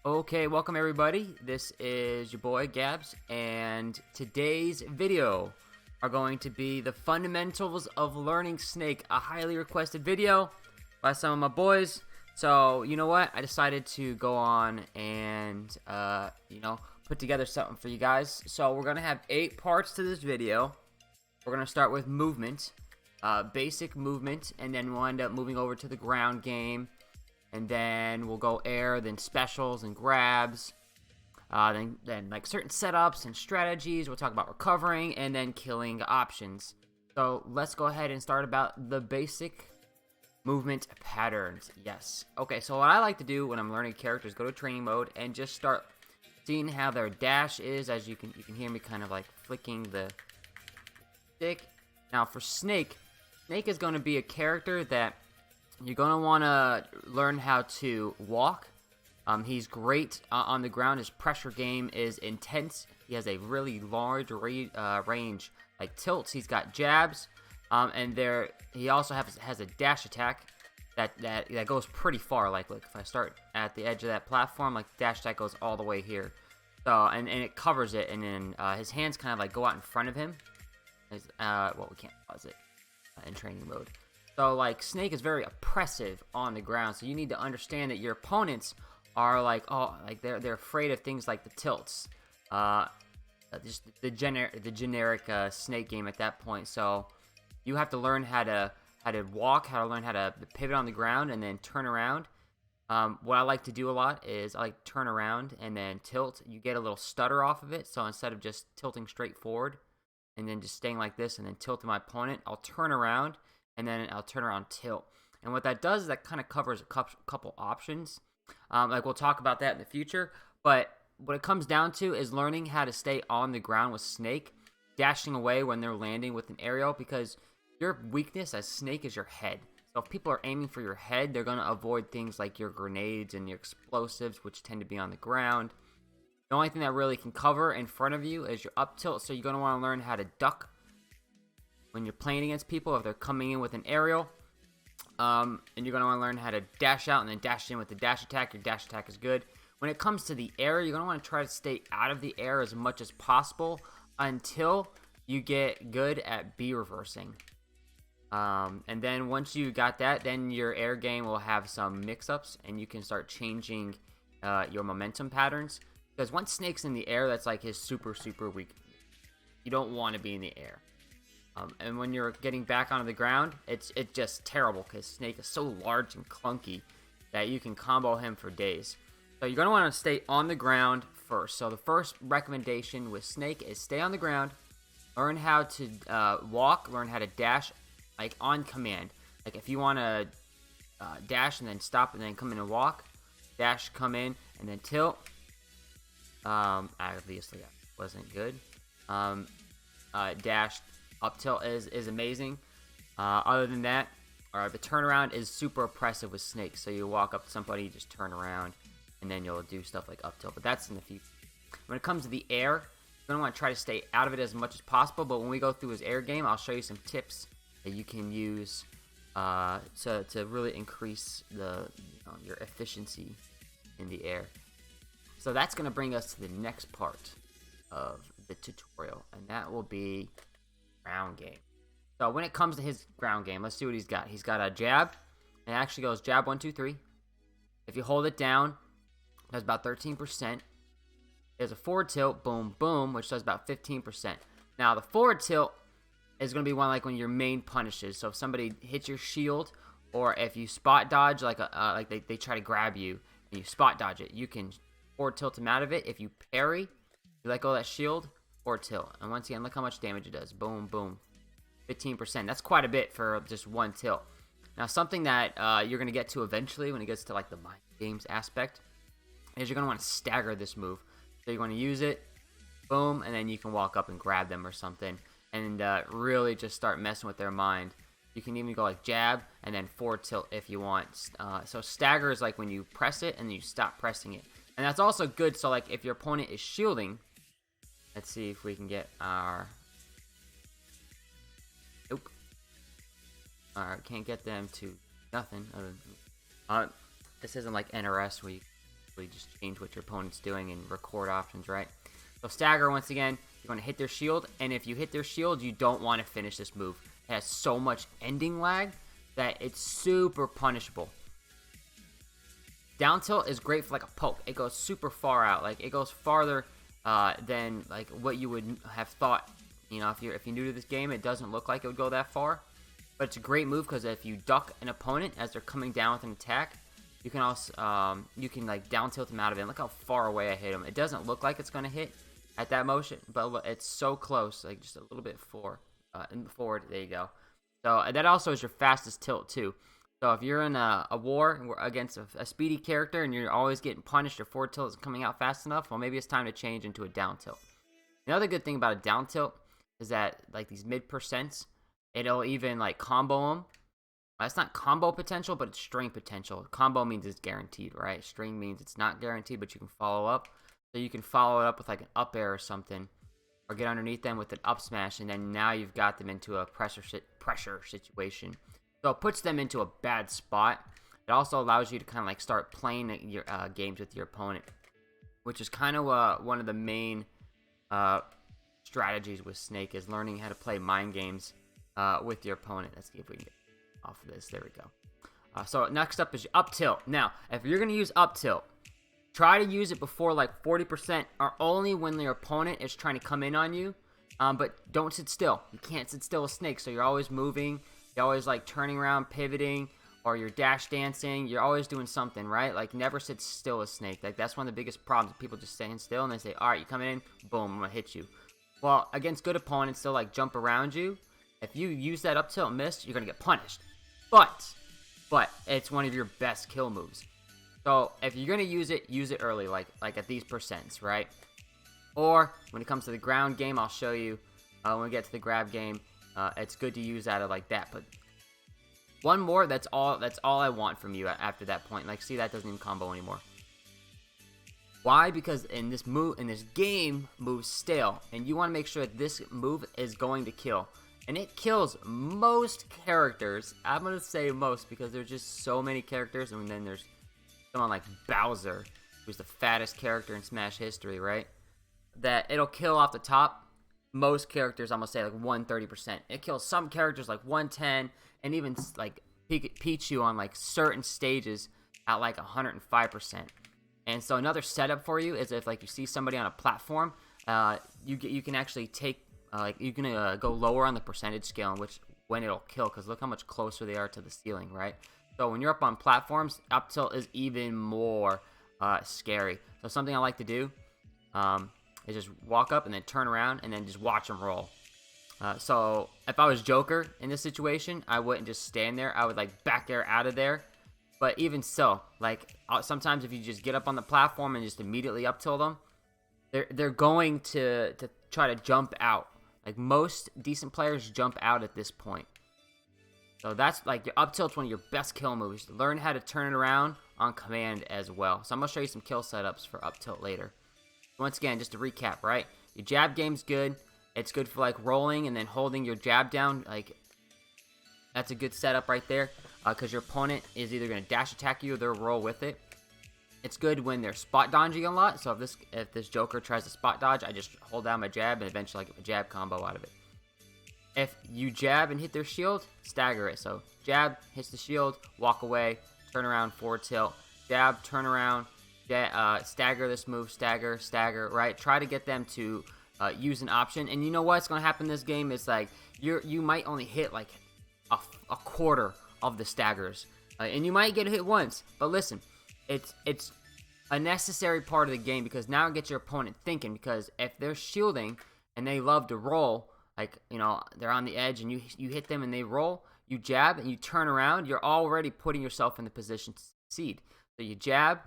Okay, welcome everybody. This is your boy Gabs, and today's video are going to be the fundamentals of learning Snake, a highly requested video by some of my boys. So, you know what? I decided to go on and, put together something for you guys. So, we're going to have 8 parts to this video. We're going to start with movement, basic movement, and then we'll end up moving over to the ground game. And then we'll go air, then specials and grabs, then like certain setups and strategies. We'll talk about recovering and then killing options. So let's go ahead and start about the basic movement patterns. Yes. Okay, so what I like to do when I'm learning characters, go to training mode and just start seeing how their dash is. As you can hear me kind of like flicking the stick. Now for Snake is going to be a character that you're going to want to learn how to walk. He's great on the ground. His pressure game is intense. He has a really large range, like tilts. He's got jabs, and he also has a dash attack that goes pretty far. Like, look, if I start at the edge of that platform, like dash attack goes all the way here. So and it covers it, and then his hands kind of like go out in front of him. We can't pause it in training mode. So, like, Snake is very oppressive on the ground, so you need to understand that your opponents are, like, they're afraid of things like the tilts. Just the generic Snake game at that point. So, you have to learn how to walk, how to learn how to pivot on the ground, and then turn around. What I like to do a lot is I like turn around and then tilt. You get a little stutter off of it, so instead of just tilting straight forward and then just staying like this and then tilting my opponent, I'll turn around and then I'll turn around tilt. And what that does is that kind of covers a couple options. Like we'll talk about that in the future. But what it comes down to is learning how to stay on the ground with Snake, dashing away when they're landing with an aerial, because your weakness as Snake is your head. So if people are aiming for your head, they're going to avoid things like your grenades and your explosives, which tend to be on the ground. The only thing that really can cover in front of you is your up tilt, so you're going to want to learn how to duck when you're playing against people if they're coming in with an aerial. And you're going to want to learn how to dash out and then dash in with the dash attack. Your dash attack is good. When it comes to the air, you're going to want to try to stay out of the air as much as possible until you get good at B reversing. And then once you got that, then your air game will have some mix-ups and you can start changing your momentum patterns. Because once Snake's in the air, that's like his super weak. You don't want to be in the air. And when you're getting back onto the ground, it's just terrible because Snake is so large and clunky that you can combo him for days. So you're going to want to stay on the ground first. So the first recommendation with Snake is stay on the ground, learn how to walk, learn how to dash like on command. Like if you want to dash and then stop and then come in and walk, dash, come in, and then tilt. Obviously that wasn't good. Dash, up tilt is amazing. Other than that, the turnaround is super oppressive with Snake. So you walk up to somebody, you just turn around, and then you'll do stuff like up tilt. But that's in the future. When it comes to the air, you're going to want to try to stay out of it as much as possible. But when we go through his air game, I'll show you some tips that you can use to really increase your efficiency in the air. So that's going to bring us to the next part of the tutorial, and that will be ground game. So when it comes to his ground game, let's see what he's got. He's got a jab, and it actually goes jab 1, 2, 3. If you hold it down, it does about 13%. There's a forward tilt, boom, boom, which does about 15%. Now the forward tilt is going to be one like when your main punishes. So if somebody hits your shield, or if you spot dodge, like they try to grab you and you spot dodge it, you can forward tilt them out of it. If you parry, you let go of that shield, or tilt. And once again, look how much damage it does. Boom, boom. 15%. That's quite a bit for just one tilt. Now, something that you're going to get to eventually when it gets to like the mind games aspect is you're going to want to stagger this move. So you're going to use it, boom, and then you can walk up and grab them or something and really just start messing with their mind. You can even go like jab and then forward tilt if you want. So stagger is like when you press it and then you stop pressing it. And that's also good, so like if your opponent is shielding, let's see if we can get our... Nope. Alright, can't get them to nothing. This isn't like NRS where you basically just change what your opponent's doing and record options, right? So stagger, once again, you're going to hit their shield, and if you hit their shield, you don't want to finish this move. It has so much ending lag that it's super punishable. Down tilt is great for like a poke. It goes super far out. Like, it goes farther than like what you would have thought. You know, if you're new to this game, it doesn't look like it would go that far. But it's a great move because if you duck an opponent as they're coming down with an attack, you can also you can like down tilt them out of it. And look how far away I hit him. It doesn't look like it's gonna hit at that motion, but it's so close, like just a little bit forward. There you go. So that also is your fastest tilt too. So if you're in a war against a speedy character and you're always getting punished, your forward tilt isn't coming out fast enough, well, maybe it's time to change into a down tilt. Another good thing about a down tilt is that like these mid percents, it'll even like combo them. It's not combo potential, but it's string potential. Combo means it's guaranteed, right? String means it's not guaranteed, but you can follow up. So you can follow it up with like an up air or something, or get underneath them with an up smash, and then now you've got them into a pressure situation. So it puts them into a bad spot. It also allows you to kind of like start playing your games with your opponent, which is kind of one of the main strategies with Snake, is learning how to play mind games with your opponent. Let's see if we can get off of this. There we go. So next up is your up tilt. Now, if you're going to use up tilt, try to use it before like 40% or only when your opponent is trying to come in on you. But don't sit still. You can't sit still with Snake, so you're always moving. You're always like turning around, pivoting, or you're dash dancing. You're always doing something, right? Like, never sit still with Snake. Like, that's one of the biggest problems. People just staying still and they say, all right, you coming in, boom, I'm going to hit you. Well, against good opponents, they'll like jump around you. If you use that up tilt and miss, you're going to get punished. But it's one of your best kill moves. So if you're going to use it early, like at these percents, right? Or when it comes to the ground game, I'll show you when we get to the grab game. It's good to use that like that. But one more, that's all I want from you after that point. Like, see, that doesn't even combo anymore. Why? Because in this game moves stale, and you want to make sure that this move is going to kill. And it kills most characters. I'm going to say most because there's just so many characters. And then there's someone like Bowser, who's the fattest character in Smash history, right? That it'll kill off the top most characters, I'm going to say like 130%. It kills some characters like 110, and even like Pichu on like certain stages at like 105%. And so another setup for you is if like you see somebody on a platform, you can actually take like you can go lower on the percentage scale in which when it'll kill, because look how much closer they are to the ceiling, right? So when you're up on platforms, up tilt is even more scary. So something I like to do is just walk up and then turn around and then just watch them roll. So if I was Joker in this situation, I wouldn't just stand there. I would like back air out of there. But even so, like sometimes if you just get up on the platform and just immediately up tilt them, they're going to try to jump out. Like, most decent players jump out at this point. So that's like your up tilt's one of your best kill moves. Learn how to turn it around on command as well. So I'm gonna show you some kill setups for up tilt later. Once again, just to recap, right? Your jab game's good. It's good for like rolling and then holding your jab down. Like, that's a good setup right there, because your opponent is either gonna dash attack you or they'll roll with it. It's good when they're spot dodging a lot. So if this Joker tries to spot dodge, I just hold down my jab and eventually I get a jab combo out of it. If you jab and hit their shield, stagger it. So jab, hits the shield, walk away, turn around, forward tilt, jab, turn around, stagger this move, stagger, right? Try to get them to use an option. And you know what's going to happen in this game is like you might only hit like a quarter of the staggers. And you might get hit once. But listen, it's a necessary part of the game, because now it gets your opponent thinking. Because if they're shielding and they love to roll, like, you know, they're on the edge and you hit them and they roll, you jab and you turn around, you're already putting yourself in the position to succeed. So you jab,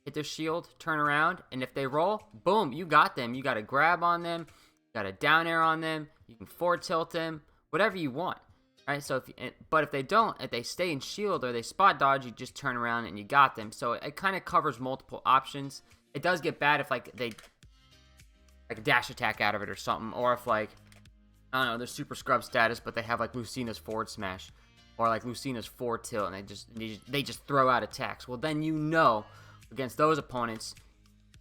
hit their shield, turn around, and if they roll, boom, you got them. You got a grab on them, you got a down air on them, you can forward tilt them, whatever you want. Right? So but if they don't, if they stay in shield or they spot dodge, you just turn around and you got them. So it kind of covers multiple options. It does get bad if like they like dash attack out of it or something, or if like, I don't know, they're super scrub status, but they have like Lucina's forward smash or like Lucina's forward tilt, and they just throw out attacks. Well, then you know against those opponents,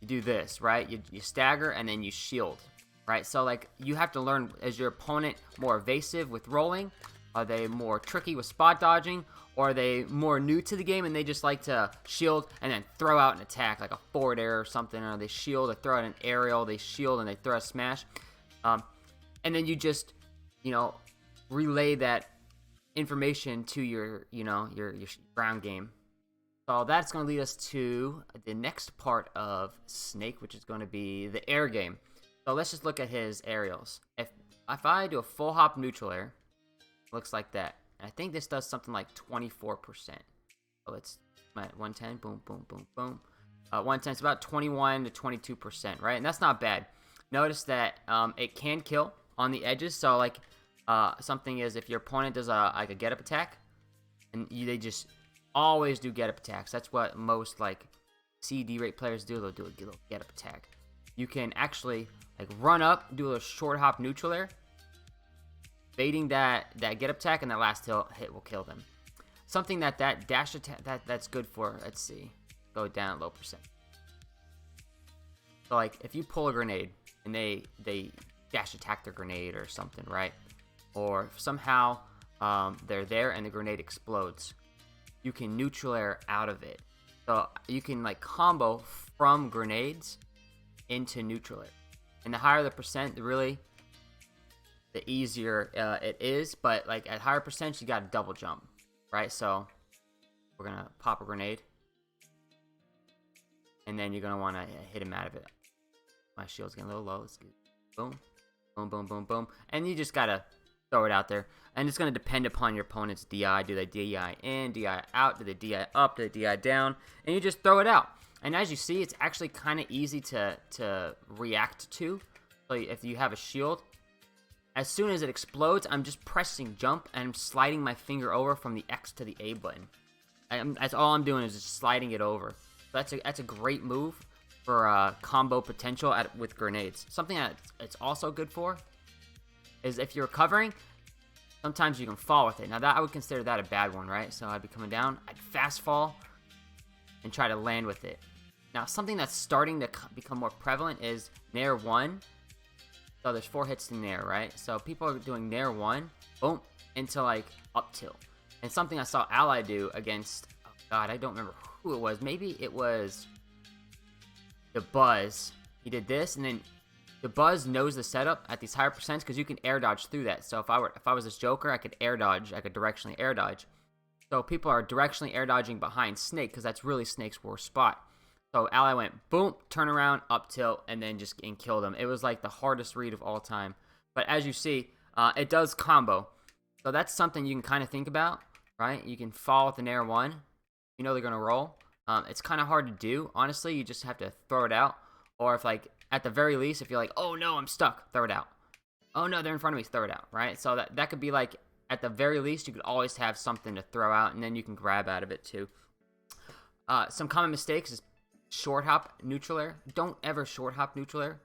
you do this, right? You stagger and then you shield, right? So like you have to learn, is your opponent more evasive with rolling? Are they more tricky with spot dodging? Or are they more new to the game and they just like to shield and then throw out an attack, like a forward air or something? Or they shield, they throw out an aerial, they shield and they throw a smash. And then you just, relay that information to your ground game. So that's going to lead us to the next part of Snake, which is going to be the air game. So let's just look at his aerials. If I do a full hop neutral air, it looks like that. And I think this does something like 24%. So let's at 110, boom, boom, boom, boom. 110 is about 21 to 22%, right? And that's not bad. Notice that it can kill on the edges. So like something is if your opponent does a get up attack, and they just always do get up attacks. That's what most like CD rate players do. They'll do a little get up attack. You can actually like run up, do a short hop neutral air, baiting that get up attack, and that last hit will kill them. Something that dash attack that's good for. Let's see, go down low percent. So like if you pull a grenade and they dash attack their grenade or something, right? Or if somehow they're there and the grenade explodes, you can neutral air out of it. So you can like combo from grenades into neutral air. And the higher the percent, really, the easier it is. But like at higher percent, you got to double jump, right? So we're gonna pop a grenade, and then you're gonna want to hit him out of it. My shield's getting a little low. Let's get boom, boom, boom, boom, boom, and you just gotta throw it out there. And it's going to depend upon your opponent's DI. Do they DI in, DI out? Do they DI up? Do they DI down? And you just throw it out. And as you see, it's actually kind of easy to react to. So if you have a shield, as soon as it explodes, I'm just pressing jump and I'm sliding my finger over from the X to the A button. That's all I'm doing is just sliding it over. So that's a great move for combo potential with grenades. Something that it's also good for is if you're recovering, sometimes you can fall with it. Now that I would consider that a bad one, right? So I'd be coming down, I'd fast fall and try to land with it. Now something that's starting to become more prevalent is Nair 1. So there's 4 hits to Nair, right? So people are doing Nair 1, boom, into like up tilt. And something I saw Ally do against, oh god, I don't remember who it was. Maybe it was the Buzz. He did this, and then the Buzz knows the setup at these higher percents because you can air dodge through that. So if I was this Joker, I could air dodge. I could directionally air dodge. So people are directionally air dodging behind Snake because that's really Snake's worst spot. So Ally went boom, turn around, up tilt, and then just killed him. It was like the hardest read of all time. But as you see, it does combo. So that's something you can kind of think about, right? You can fall with an Nair 1. You know they're going to roll. It's kind of hard to do. Honestly, you just have to throw it out. Or if like, at the very least, if you're like, oh no, I'm stuck, throw it out. Oh no, they're in front of me, throw it out, right? So that could be like, at the very least, you could always have something to throw out, and then you can grab out of it too. Some common mistakes is short hop neutral air. Don't ever short hop neutral air.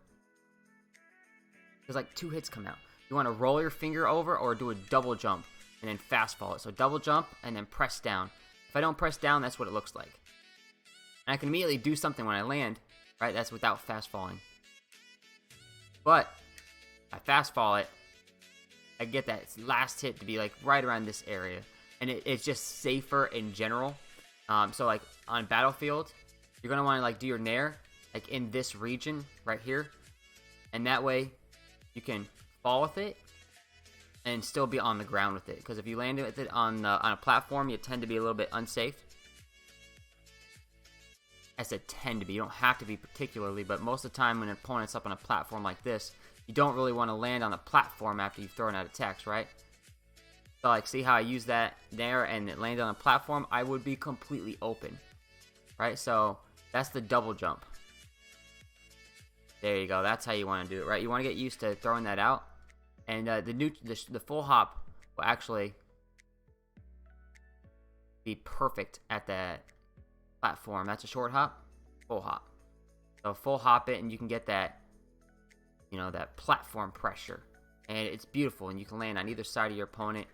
Because like 2 hits come out. You want to roll your finger over or do a double jump and then fast fall it. So double jump and then press down. If I don't press down, that's what it looks like. And I can immediately do something when I land, right? That's without fast falling. But I fast fall it, I get that last hit to be like right around this area, and it's just safer in general. So like on Battlefield, you're gonna want to like do your Nair like in this region right here, and that way you can fall with it and still be on the ground with it. Because if you land with it on a platform, you tend to be a little bit unsafe. I said tend to be. You don't have to be particularly, but most of the time when an opponent's up on a platform like this, you don't really want to land on the platform after you've thrown out attacks, right? So like, see how I use that there and it landed on a platform? I would be completely open, right? So that's the double jump. There you go. That's how you want to do it, right? You want to get used to throwing that out, and the full hop will actually be perfect at that platform. That's a short hop, full hop. So full hop it, and you can get that, that platform pressure, and it's beautiful. And you can land on either side of your opponent.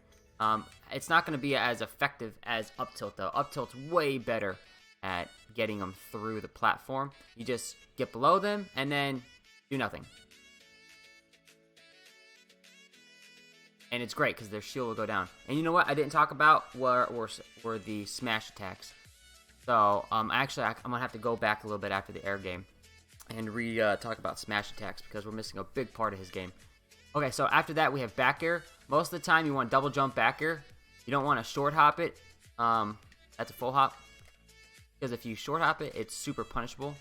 It's not going to be as effective as up tilt though. Up tilt's way better at getting them through the platform. You just get below them and then do nothing. And it's great because their shield will go down. And you know what I didn't talk about were the smash attacks. So actually I'm gonna have to go back a little bit after the air game and talk about smash attacks because we're missing a big part of his game. Okay, so after that we have back air. Most of the time you want double jump back air. You don't want to short hop it. That's a full hop. Because if you short hop it, it's super punishable.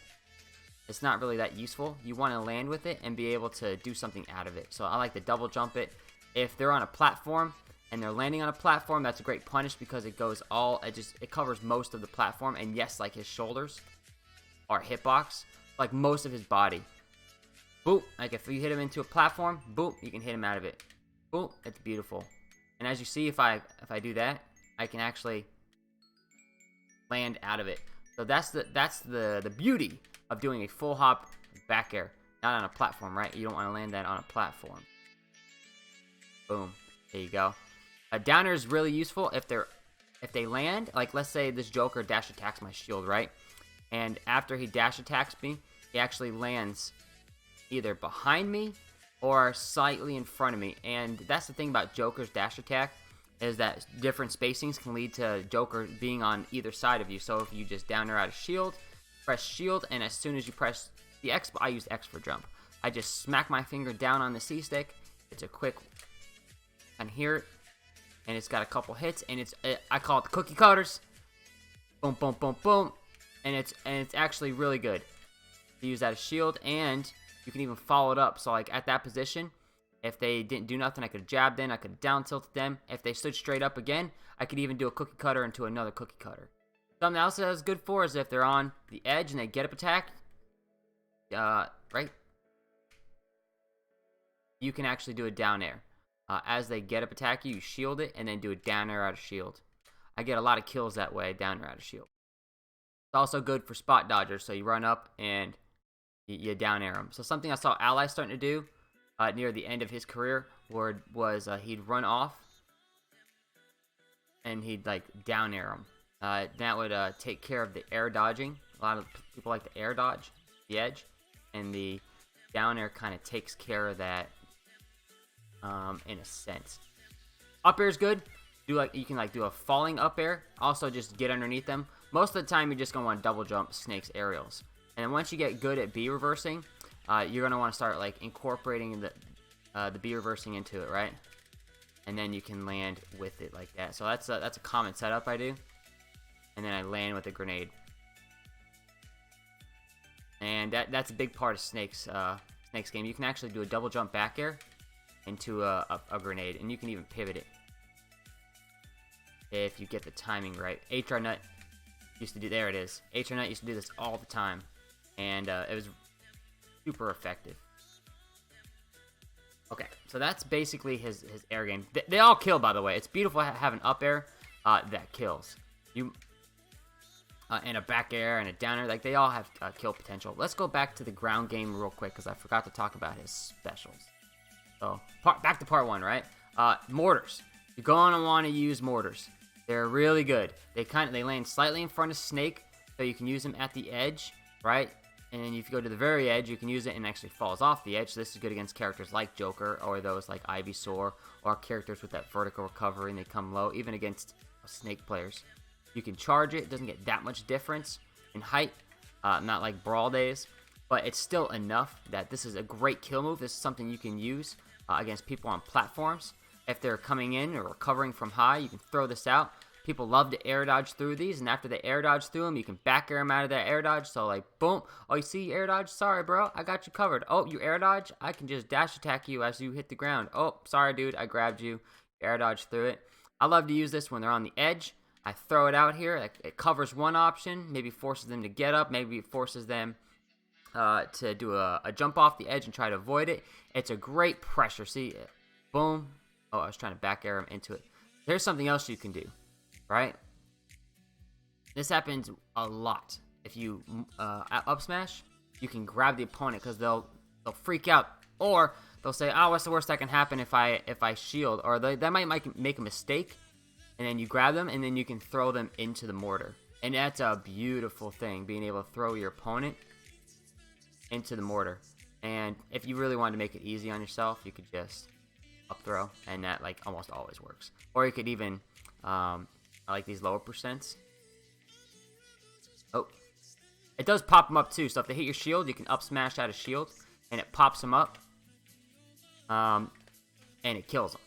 It's not really that useful. You want to land with it and be able to do something out of it. So I like to double jump it. If they're on a platform and they're landing on a platform, that's a great punish because it goes it covers most of the platform. And yes, like his shoulders are hitbox, like most of his body. Boop, like if you hit him into a platform, boop, you can hit him out of it. Boop, it's beautiful. And as you see, if I do that, I can actually land out of it. So that's the beauty of doing a full hop back air, not on a platform, right? You don't want to land that on a platform. Boom. There you go. A down air is really useful if they land. Like let's say this Joker dash attacks my shield, right? And after he dash attacks me, he actually lands either behind me or slightly in front of me. And that's the thing about Joker's dash attack is that different spacings can lead to Joker being on either side of you. So if you just down air out of shield, press shield, and as soon as you press the X, I use X for jump. I just smack my finger down on the C stick. It's a quick. And here, and it's got a couple hits, and I call it the cookie cutters. Boom, boom, boom, boom, and it's actually really good to use that as shield, and you can even follow it up. So like at that position, if they didn't do nothing, I could have jabbed in, I could have down tilted them. If they stood straight up again, I could even do a cookie cutter into another cookie cutter. Something else that is good for is if they're on the edge and they get up attack, right? You can actually do a down air. As they get up attack you, you shield it and then do a down air out of shield. I get a lot of kills that way, down air out of shield. It's also good for spot dodgers, so you run up and you down air them. So something I saw Ally starting to do near the end of his career was he'd run off and he'd like down air them. That would take care of the air dodging. A lot of people like to air dodge the edge, and the down air kind of takes care of that. In a sense, up air is good. You can do a falling up air. Also, just get underneath them. Most of the time, you're just gonna want to double jump Snake's aerials. And once you get good at B reversing, you're gonna want to start like incorporating the B reversing into it, right? And then you can land with it like that. So that's a common setup I do. And then I land with a grenade. And that's a big part of Snake's game. You can actually do a double jump back air into a grenade, and you can even pivot it if you get the timing right. HR Nut used to do, there it is. HR Nut used to do this all the time, and it was super effective. Okay, so that's basically his air game. They all kill, by the way. It's beautiful having up air that kills. And a back air and a down air, like they all have kill potential. Let's go back to the ground game real quick because I forgot to talk about his specials. So back to part one, right? Mortars. You're going to want to use mortars. They're really good. They land slightly in front of Snake, so you can use them at the edge, right? And then if you go to the very edge, you can use it and actually falls off the edge. So this is good against characters like Joker or those like Ivysaur or characters with that vertical recovery and they come low, even against Snake players. You can charge it. It doesn't get that much difference in height, not like Brawl days, but it's still enough that this is a great kill move. This is something you can use against people on platforms. If they're coming in or recovering from high, you can throw this out. People love to air dodge through these, and after they air dodge through them, you can back air them out of that air dodge. So like, boom. Oh, you see air dodge? Sorry, bro. I got you covered. Oh, you air dodge? I can just dash attack you as you hit the ground. Oh, sorry, dude. I grabbed you. Air dodge through it. I love to use this when they're on the edge. I throw it out here. It covers one option. Maybe forces them to get up. Maybe it forces them to do a jump off the edge and try to avoid it. It's a great pressure. See? Boom. Oh, I was trying to back air him into it. Here's something else you can do, right? This happens a lot. If you up smash, you can grab the opponent because they'll freak out, or they'll say, "Oh, what's the worst that can happen if I shield?" Or they might make a mistake, and then you grab them, and then you can throw them into the mortar. And that's a beautiful thing, being able to throw your opponent into the mortar. And if you really wanted to make it easy on yourself, you could just up throw, and that like almost always works. Or you could even, I like these lower percents. Oh, it does pop them up too. So if they hit your shield, you can up smash out of shield, and it pops them up, and it kills them.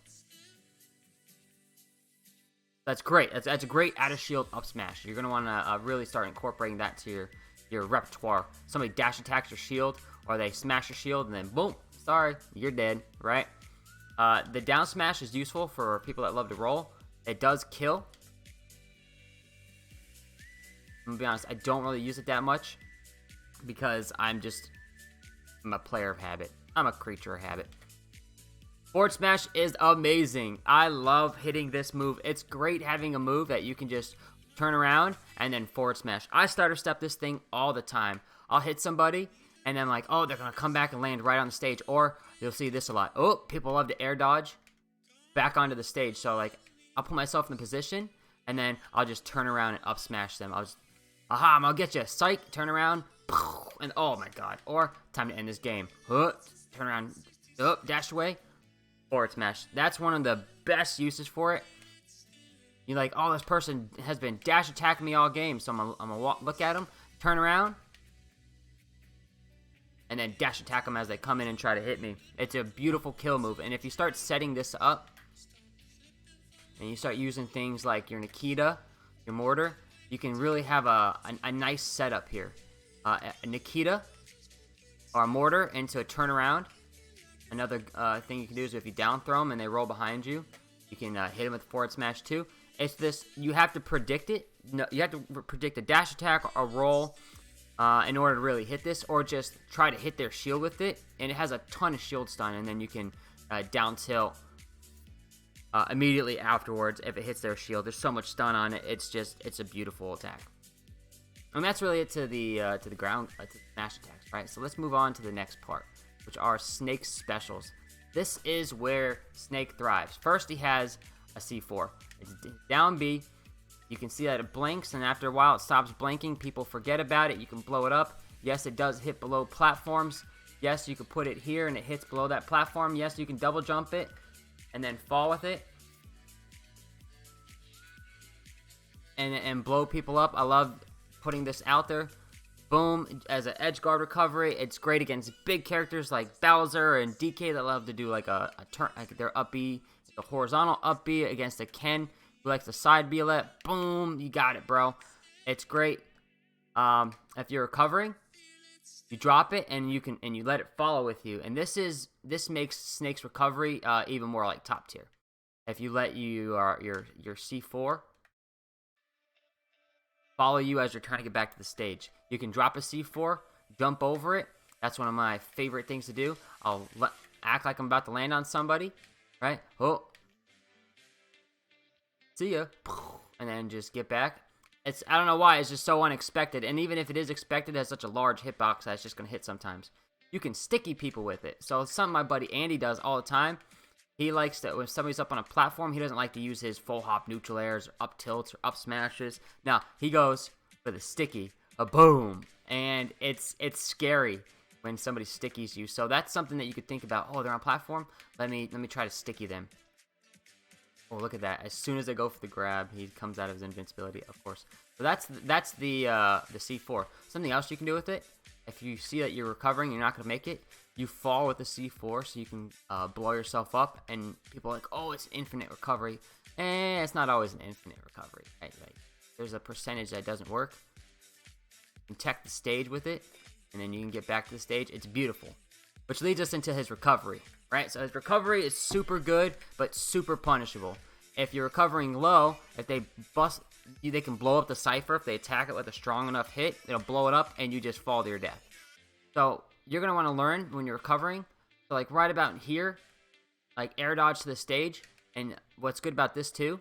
That's great. That's a great out of shield up smash. You're gonna want to really start incorporating that to your repertoire. Somebody dash attacks your shield, or they smash your shield, and then boom, sorry, you're dead, right? The down smash is useful for people that love to roll. It does kill. I'm gonna be honest, I don't really use it that much because I'm a player of habit. I'm a creature of habit. Forward smash is amazing. I love hitting this move. It's great having a move that you can just turn around and then forward smash. I starter step this thing all the time. I'll hit somebody and then like, oh, they're gonna come back and land right on the stage. Or you'll see this a lot. Oh, people love to air dodge back onto the stage. So like, I'll put myself in the position and then I'll just turn around and up smash them. I'll just, aha, I'm gonna get you. Psych, turn around, and oh my god. Or time to end this game. Turn around, dash away. Forward smash. That's one of the best uses for it. You're like, oh, this person has been dash attacking me all game, so I'm gonna look at them, turn around, and then dash attack them as they come in and try to hit me. It's a beautiful kill move, and if you start setting this up, and you start using things like your Nikita, your mortar, you can really have a nice setup here. A Nikita or a mortar into a turnaround. Another thing you can do is if you down throw them and they roll behind you, you can hit them with forward smash too. It's this, you have to predict it. No, you have to predict a dash attack or a roll in order to really hit this, or just try to hit their shield with it. And it has a ton of shield stun, and then you can down tilt immediately afterwards if it hits their shield. There's so much stun on it. It's a beautiful attack. And that's really it to the ground to the smash attacks, right? So let's move on to the next part, which are Snake's specials. This is where Snake thrives. First, he has a C4. It's down B. You can see that it blinks, and after a while, it stops blinking. People forget about it. You can blow it up. Yes, it does hit below platforms. Yes, you can put it here, and it hits below that platform. Yes, you can double jump it, and then fall with it, and blow people up. I love putting this out there. Boom, as an edge guard recovery. It's great against big characters like Bowser and DK that love to do like a turn, like their up B, the horizontal up B against a Ken who likes the side B let. Boom, you got it, bro. It's great. If you're recovering, you drop it and you let it follow with you. And this makes Snake's recovery even more like top tier. If you let your C4 follow you as you're trying to get back to the stage. You can drop a C4, jump over it. That's one of my favorite things to do. I'll act like I'm about to land on somebody, right? Oh, see ya, and then just get back. I don't know why, it's just so unexpected. And even if it is expected, it has such a large hitbox that it's just gonna hit sometimes. You can sticky people with it. So it's something my buddy Andy does all the time. He likes to, when somebody's up on a platform, he doesn't like to use his full hop neutral airs or up tilts or up smashes. Now, he goes for the sticky, a boom. And it's scary when somebody stickies you. So that's something that you could think about. Oh, they're on a platform? Let me try to sticky them. Oh, look at that. As soon as they go for the grab, he comes out of his invincibility, of course. So that's the C4. Something else you can do with it, if you see that you're recovering, you're not going to make it, you fall with the C4 so you can blow yourself up, and people are like, oh, it's infinite recovery. It's not always an infinite recovery. Right? There's a percentage that doesn't work. You can tech the stage with it, and then you can get back to the stage. It's beautiful. Which leads us into his recovery, right? So his recovery is super good, but super punishable. If you're recovering low, if they bust, they can blow up the Cypher. If they attack it with a strong enough hit, it'll blow it up, and you just fall to your death. So you're going to want to learn when you're recovering. So like right about here, like air dodge to the stage. And what's good about this too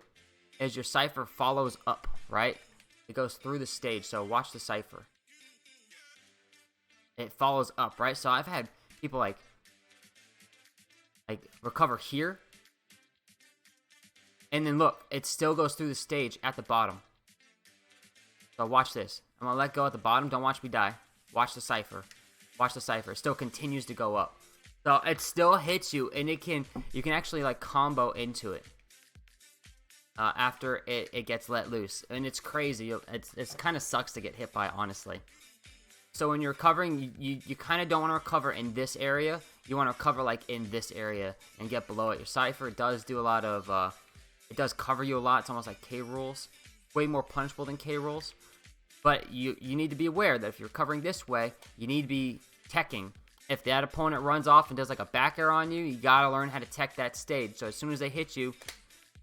is your Cypher follows up, right? It goes through the stage. So watch the Cypher. It follows up, right? So I've had people like recover here. And then look, it still goes through the stage at the bottom. So watch this. I'm gonna let go at the bottom. Don't watch me die. Watch the cipher. Watch the cipher. It still continues to go up. So it still hits you, and you can actually like combo into it after it gets let loose, and it's crazy. It's kind of sucks to get hit by, honestly. So when you're recovering, you kind of don't want to recover in this area. You want to recover like in this area and get below it. Your cipher does do a lot of it does cover you a lot. It's almost like K rules, way more punishable than K rules. But you need to be aware that if you're recovering this way, you need to be teching. If that opponent runs off and does like a back air on you, you gotta learn how to tech that stage. So as soon as they hit you,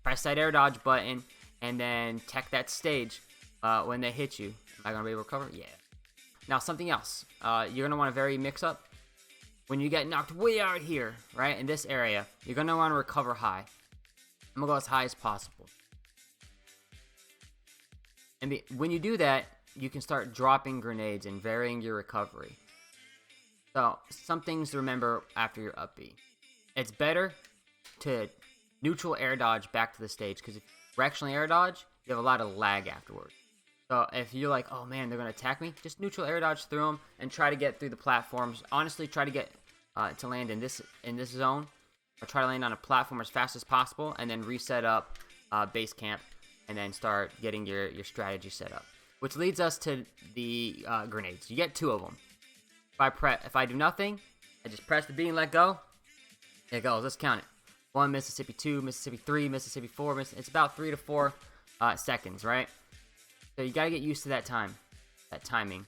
press that air dodge button and then tech that stage when they hit you. Am I gonna be able to recover? Yeah. Now something else, you're gonna want to vary mix up. When you get knocked way out here, right, in this area, you're gonna want to recover high. I'm gonna go as high as possible. And when you do that, you can start dropping grenades and varying your recovery. So, some things to remember after your up B. It's better to neutral air dodge back to the stage, because if you directionally air dodge, you have a lot of lag afterwards. So, if you're like, oh man, they're going to attack me, just neutral air dodge through them and try to get through the platforms. Honestly, try to get to land in this zone, or try to land on a platform as fast as possible, and then reset up base camp, and then start getting your strategy set up. Which leads us to the grenades. You get 2 of them. If I do nothing, I just press the B and let go. There it goes. Let's count it. 1 Mississippi, 2 Mississippi, 3 Mississippi, 4 It's about 3 to 4 seconds, right? So you gotta get used to that timing.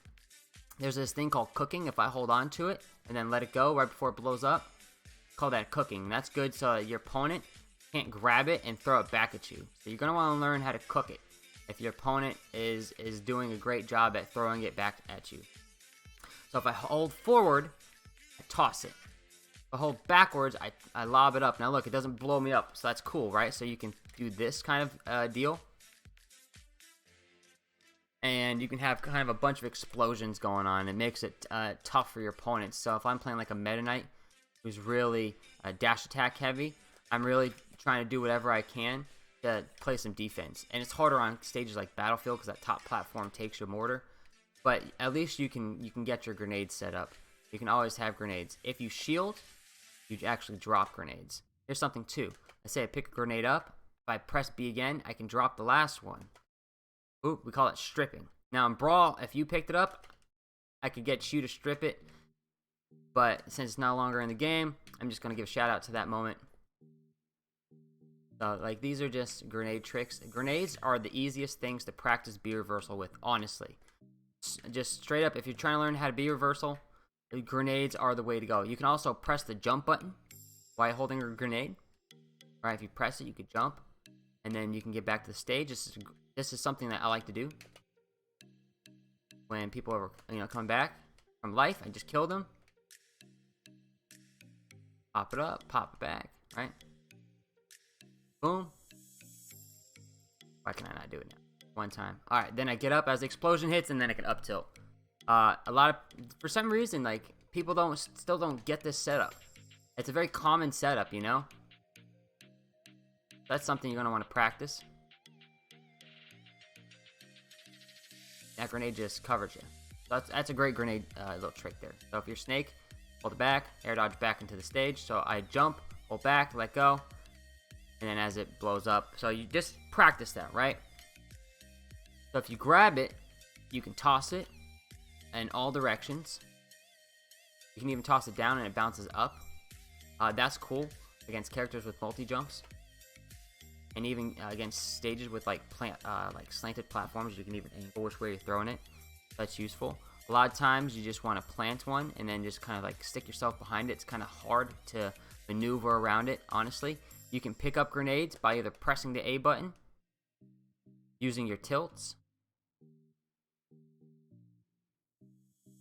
There's this thing called cooking. If I hold on to it and then let it go right before it blows up, call that cooking. That's good so your opponent can't grab it and throw it back at you. So you're gonna want to learn how to cook it if your opponent is doing a great job at throwing it back at you. So if I hold forward, I toss it. If I hold backwards, I lob it up. Now look, it doesn't blow me up, so that's cool, right? So you can do this kind of deal. And you can have kind of a bunch of explosions going on. It makes it tough for your opponents. So if I'm playing like a Meta Knight who's really dash attack heavy, I'm really trying to do whatever I can to play some defense. And it's harder on stages like Battlefield because that top platform takes your mortar. But at least you can get your grenades set up. You can always have grenades. If you shield, you actually drop grenades. Here's something too. Let's say I pick a grenade up. If I press B again, I can drop the last one. Ooh, we call it stripping. Now in Brawl, if you picked it up, I could get you to strip it. But since it's no longer in the game, I'm just going to give a shout out to that moment. So, like, these are just grenade tricks. Grenades are the easiest things to practice B reversal with, honestly. Just straight up, if you're trying to learn how to B reversal, grenades are the way to go. You can also press the jump button while holding a grenade. Right, if you press it, you could jump, and then you can get back to the stage. This is something that I like to do when people are coming back from life. I just kill them, pop it up, pop it back, right? Boom. Why can I not do it now? One time. All right, then I get up as the explosion hits, and then I can up tilt. For some reason, like, people still don't get this setup. It's a very common setup, you know. That's something you're gonna want to practice. That grenade just covers you. So that's a great grenade little trick there. So if you're Snake, hold it back, air dodge back into the stage. So I jump, hold back, let go, and then as it blows up. So you just practice that, right? So if you grab it, you can toss it in all directions. You can even toss it down and it bounces up. That's cool against characters with multi-jumps. And even against stages with like slanted platforms, you can even angle which way you're throwing it. That's useful. A lot of times you just want to plant one and then just kind of like stick yourself behind it. It's kind of hard to maneuver around it, honestly. You can pick up grenades by either pressing the A button, using your tilts,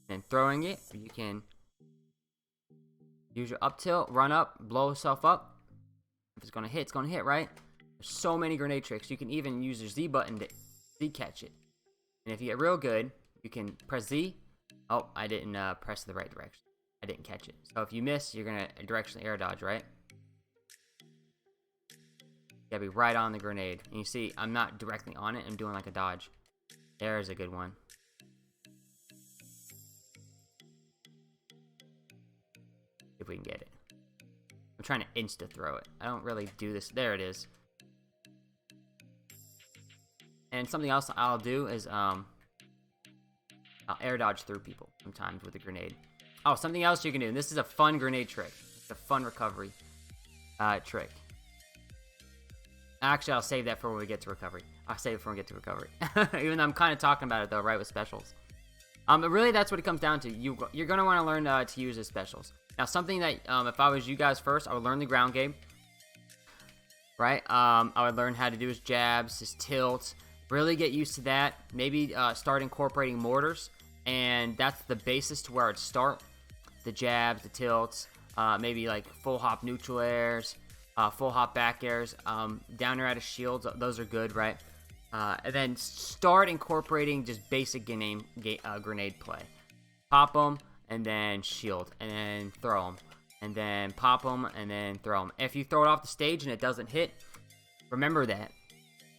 and throwing it. You can use your up tilt, run up, blow yourself up. If it's going to hit, right? There's so many grenade tricks. You can even use your Z button to Z catch it. And if you get real good, you can press Z. Oh, I didn't press the right direction. I didn't catch it. So if you miss, you're going to directionally air dodge, right? You gotta be right on the grenade. And you see, I'm not directly on it. I'm doing like a dodge. There's a good one. If we can get it. I'm trying to insta throw it. I don't really do this. There it is. And something else I'll do is I'll air dodge through people sometimes with a grenade. Oh, something else you can do. And this is a fun grenade trick. It's a fun recovery trick. Actually, I'll save that for when we get to recovery. I'll save it for when we get to recovery. Even though I'm kind of talking about it though, right, with specials. But really, that's what it comes down to. You're going to want to learn to use the specials. Now, something that, if I was you guys first, I would learn the ground game. Right? I would learn how to do his jabs, his tilts. Really get used to that. Maybe start incorporating mortars. And that's the basis to where I'd start. The jabs, the tilts, maybe like full hop neutral airs, full hop back airs, down air out of shields. Those are good, right? And then start incorporating just basic grenade play. Pop them, and then shield, and then throw them, and then pop them, and then throw them. If you throw it off the stage and it doesn't hit, remember that,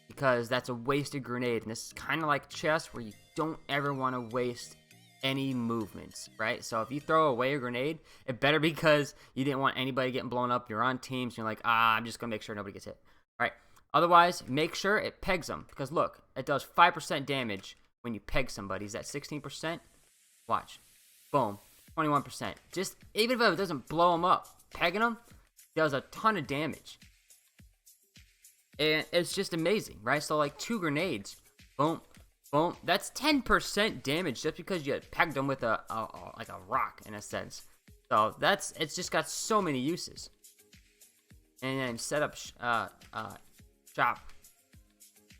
because that's a wasted grenade. And this is kind of like chess, where you don't ever want to waste any movements, right? So if you throw away a grenade, it better be because you didn't want anybody getting blown up. You're on teams, and you're like, I'm just gonna make sure nobody gets hit, right? Otherwise, make sure it pegs them, because look, it does 5% damage when you peg somebody. Is that 16%? Watch. Boom. 21%. Just, even if it doesn't blow them up, pegging them does a ton of damage. And it's just amazing, right? So, like, 2 grenades. Boom. Boom. That's 10% damage just because you pegged them with like a rock, in a sense. So, it's just got so many uses. And then set up, shop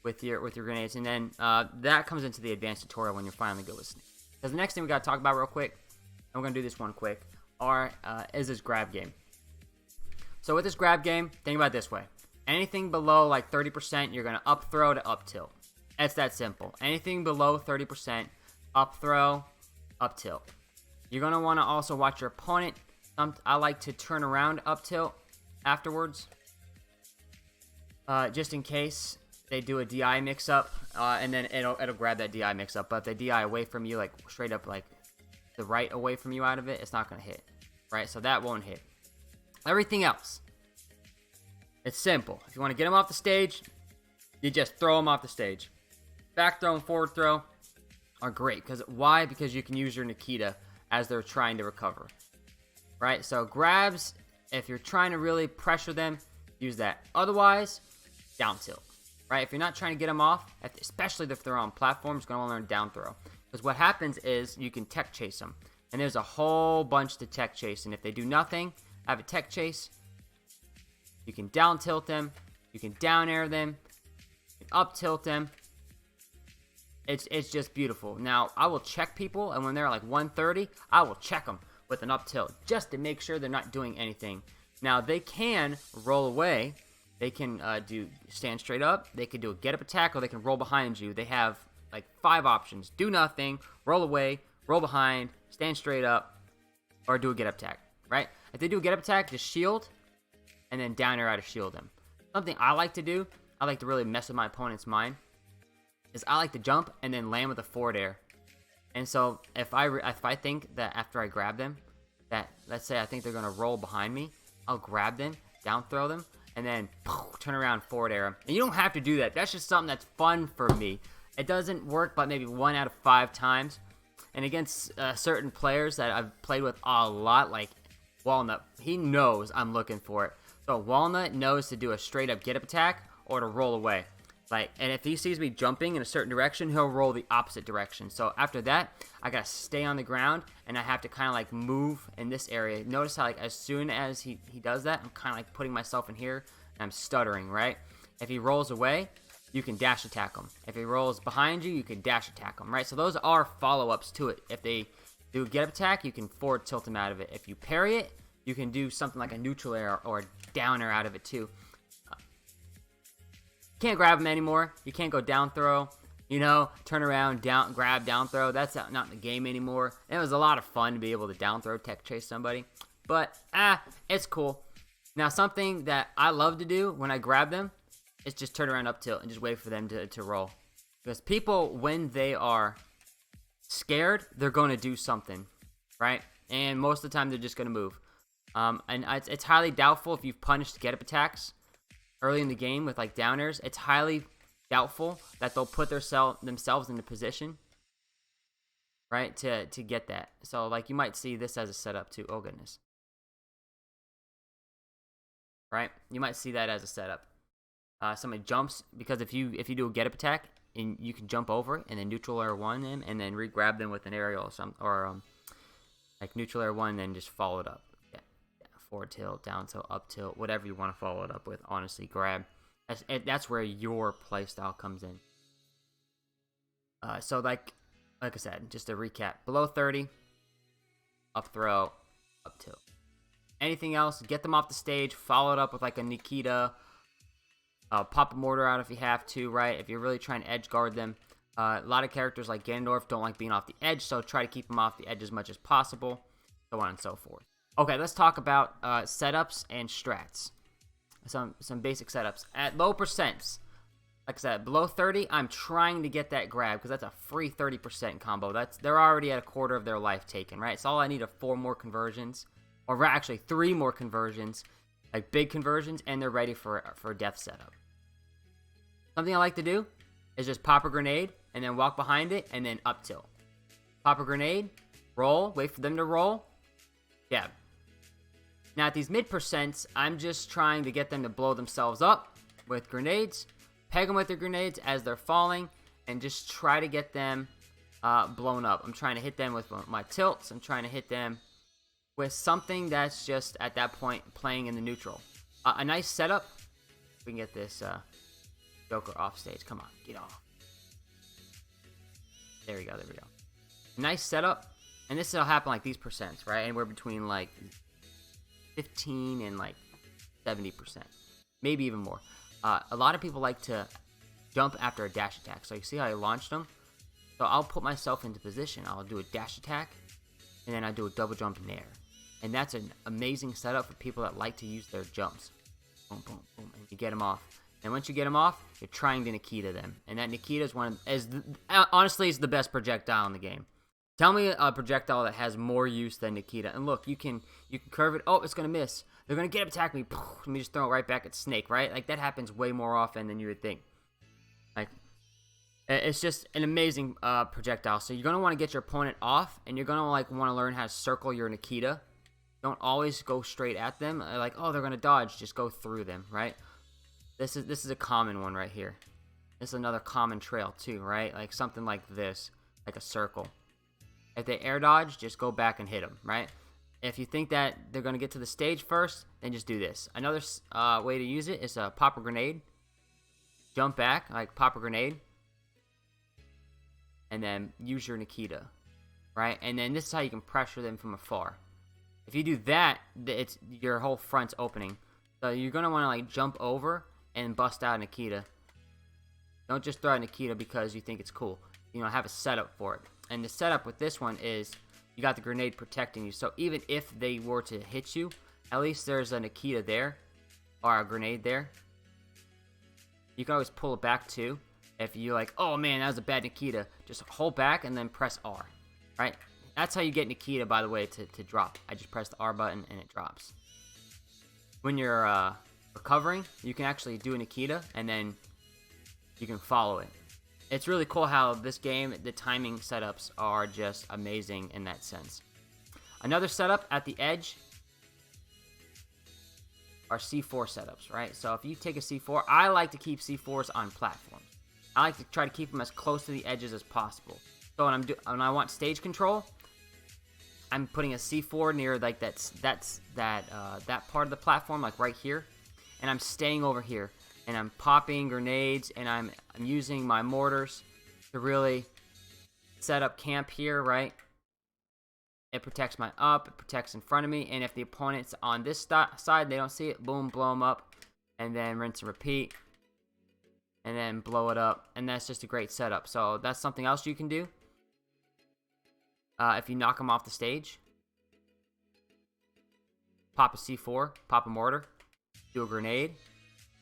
with your grenades. And then, that comes into the advanced tutorial when you're finally good with Snake. Because the next thing we got to talk about real quick, and we're going to do this one quick, is this grab game. So with this grab game, think about it this way. Anything below like 30%, you're going to up throw to up tilt. It's that simple. Anything below 30%, up throw, up tilt. You're going to want to also watch your opponent. I like to turn around up tilt afterwards, just in case they do a DI mix-up, and then it'll grab that DI mix-up. But if they DI away from you, like straight up like the right away from you out of it, it's not going to hit, right? So that won't hit. Everything else, it's simple. If you want to get them off the stage, you just throw them off the stage. Back throw and forward throw are great. Why? Because you can use your Nikita as they're trying to recover, right? So grabs, if you're trying to really pressure them, use that. Otherwise, down tilt. Right, if you're not trying to get them off, especially if they're on platforms, you're going to learn down throw. Because what happens is you can tech chase them. And there's a whole bunch to tech chase. And if they do nothing, have a tech chase, you can down tilt them, you can down air them, you can up tilt them. It's just beautiful. Now, I will check people, and when they're like 130, I will check them with an up tilt just to make sure they're not doing anything. Now, they can roll away. They can stand straight up, they can do a get-up attack, or they can roll behind you. They have like 5 options. Do nothing, roll away, roll behind, stand straight up, or do a get-up attack, right? If they do a get-up attack, just shield, and then down air out of shield them. Something I like to do, I like to really mess with my opponent's mind, is I like to jump and then land with a forward air. And so if I think that after I grab them, that, let's say I think they're going to roll behind me, I'll grab them, down throw them, and then turn around, forward air them. And you don't have to do that. That's just something that's fun for me. It doesn't work but maybe 1 out of 5 times. And against certain players that I've played with a lot, like Walnut, he knows I'm looking for it. So Walnut knows to do a straight up get up attack or to roll away. And if he sees me jumping in a certain direction, he'll roll the opposite direction. So after that, I gotta stay on the ground, and I have to kind of like move in this area. Notice how like as soon as he does that, I'm kind of like putting myself in here, and I'm stuttering, right? If he rolls away, you can dash attack him. If he rolls behind you, you can dash attack him, right? So those are follow-ups to it. If they do a get-up attack, you can forward tilt him out of it. If you parry it, you can do something like a neutral air or a down air out of it too. Can't grab him anymore. You can't go down throw, turn around, down grab, down throw. That's not in the game anymore. And it was a lot of fun to be able to down throw, tech chase somebody. But, it's cool. Now, something that I love to do when I grab them is just turn around up tilt and just wait for them to roll. Because people, when they are scared, they're going to do something, right? And most of the time, they're just going to move. And it's highly doubtful if you've punished get-up attacks early in the game with like down airs. It's highly doubtful that they'll put themselves in a position, right, to get that. So like you might see this as a setup too. Oh goodness, right? You might see that as a setup. Somebody jumps, because if you do a get-up attack and you can jump over and then neutral air one them and then re-grab them with an aerial or like neutral air one and then just follow it up. Yeah. Forward tilt, down tilt, up tilt, whatever you want to follow it up with. Honestly, grab. That's where your playstyle comes in. So like I said, just to recap: below 30, up throw, up tilt. Anything else? Get them off the stage. Follow it up with like a Nikita. Pop a mortar out if you have to, right? If you're really trying to edge guard them. A lot of characters like Ganondorf don't like being off the edge, so try to keep them off the edge as much as possible, so on and so forth. Okay, let's talk about setups and strats. Some basic setups. At low percents, like I said, below 30, I'm trying to get that grab, because that's a free 30% combo. They're already at a quarter of their life taken, right? So all I need are 4 more conversions, or actually 3 more conversions, like big conversions, and they're ready for a death setup. Something I like to do is just pop a grenade and then walk behind it and then up tilt. Pop a grenade, roll, wait for them to roll, jab. Now at these mid percents, I'm just trying to get them to blow themselves up with grenades, peg them with their grenades as they're falling, and just try to get them blown up. I'm trying to hit them with my tilts. I'm trying to hit them with something that's just at that point playing in the neutral. A nice setup. We can get this Joker off stage. Come on, get off. There we go. There we go. Nice setup, and this will happen like these percents, right? Anywhere between like 15 and like 70%, maybe even more. A lot of people like to jump after a dash attack. So you see how I launched them? So I'll put myself into position. I'll do a dash attack, and then I do a double jump in air. And that's an amazing setup for people that like to use their jumps. Boom, boom, boom, and you get them off. And once you get them off, you're trying to Nikita them. And that Nikita is honestly is the best projectile in the game. Tell me a projectile that has more use than Nikita. And look, you can curve it. Oh, it's gonna miss. They're gonna get up, attack me. Let me just throw it right back at Snake, right? Like that happens way more often than you would think. Like it's just an amazing projectile. So you're gonna want to get your opponent off, and you're gonna like want to learn how to circle your Nikita. Don't always go straight at them. Like, oh, they're gonna dodge. Just go through them, right? This is a common one right here. This is another common trail too, right? Like something like this, like a circle. If they air dodge, just go back and hit them, right? If you think that they're going to get to the stage first, then just do this. Another way to use it is pop a grenade. Jump back, like pop a grenade. And then use your Nikita, right? And then this is how you can pressure them from afar. If you do that, it's your whole front's opening. So you're going to want to like jump over and bust out Nikita. Don't just throw out Nikita because you think it's cool. You know, have a setup for it. And the setup with this one is you got the grenade protecting you. So even if they were to hit you, at least there's a Nikita there or a grenade there. You can always pull it back too. If you're like, oh man, that was a bad Nikita, just hold back and then press R, right? That's how you get Nikita, by the way, to drop. I just press the R button and it drops. When you're recovering, you can actually do a Nikita and then you can follow it. It's really cool how this game, the timing setups are just amazing in that sense. Another setup at the edge are C4 setups, right? So if you take a C4, I like to keep C4s on platforms. I like to try to keep them as close to the edges as possible. So when I want stage control, I'm putting a C4 near like that part of the platform, like right here, and I'm staying over here. And I'm popping grenades, and I'm using my mortars to really set up camp here, right? It protects my up, it protects in front of me, and if the opponent's on this side, they don't see it, boom, blow them up, and then rinse and repeat, and then blow it up, and that's just a great setup. So that's something else you can do. If you knock them off the stage, pop a C4, pop a mortar, do a grenade,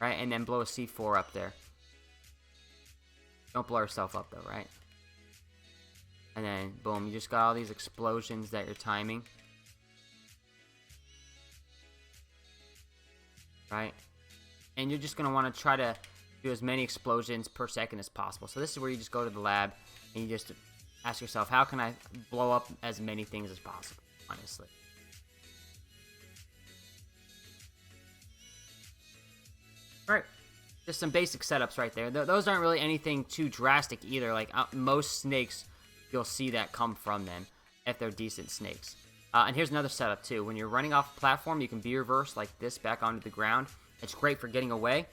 right, and then blow a C4 up there. Don't blow yourself up though, right? And then, boom, you just got all these explosions that you're timing. Right? And you're just going to want to try to do as many explosions per second as possible. So this is where you just go to the lab and you just ask yourself, how can I blow up as many things as possible, honestly. Alright, just some basic setups right there. Those aren't really anything too drastic either. Like, most snakes, you'll see that come from them if they're decent snakes. And here's another setup too. When you're running off a platform, you can be reversed like this back onto the ground. It's great for getting away.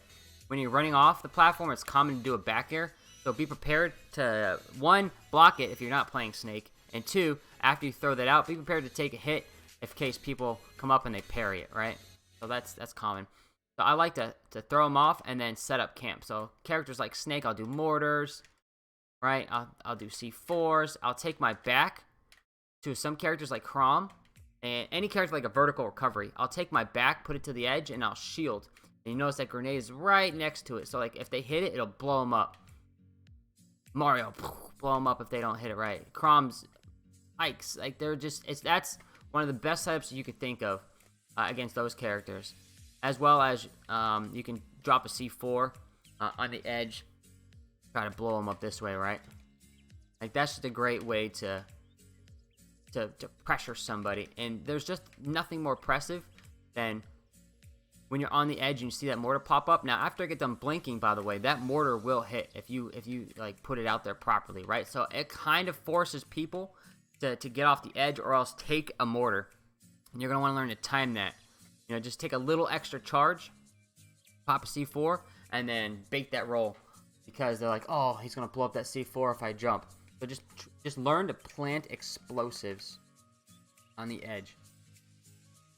When you're running off the platform, it's common to do a back air. So be prepared to, 1, block it if you're not playing snake. And 2, after you throw that out, be prepared to take a hit in case people come up and they parry it, right? So that's common. So I like to throw them off and then set up camp. So characters like Snake, I'll do mortars, right? I'll do C4s. I'll take my back to some characters like Chrom, and any character like a vertical recovery. I'll take my back, put it to the edge, and I'll shield. And you notice that grenade is right next to it. So like if they hit it, it'll blow them up. Mario, blow them up if they don't hit it right. Chrom's Ikes, like they're just, that's one of the best setups you could think of against those characters. As well as you can drop a C4 on the edge, try to blow them up this way, right? Like that's just a great way to pressure somebody. And there's just nothing more oppressive than when you're on the edge and you see that mortar pop up. Now after I get done blinking, by the way, that mortar will hit if you like put it out there properly, right? So it kind of forces people to get off the edge or else take a mortar. And you're gonna want to learn to time that. You know, just take a little extra charge, pop a C4, and then bait that roll. Because they're like, oh, he's going to blow up that C4 if I jump. So just learn to plant explosives on the edge.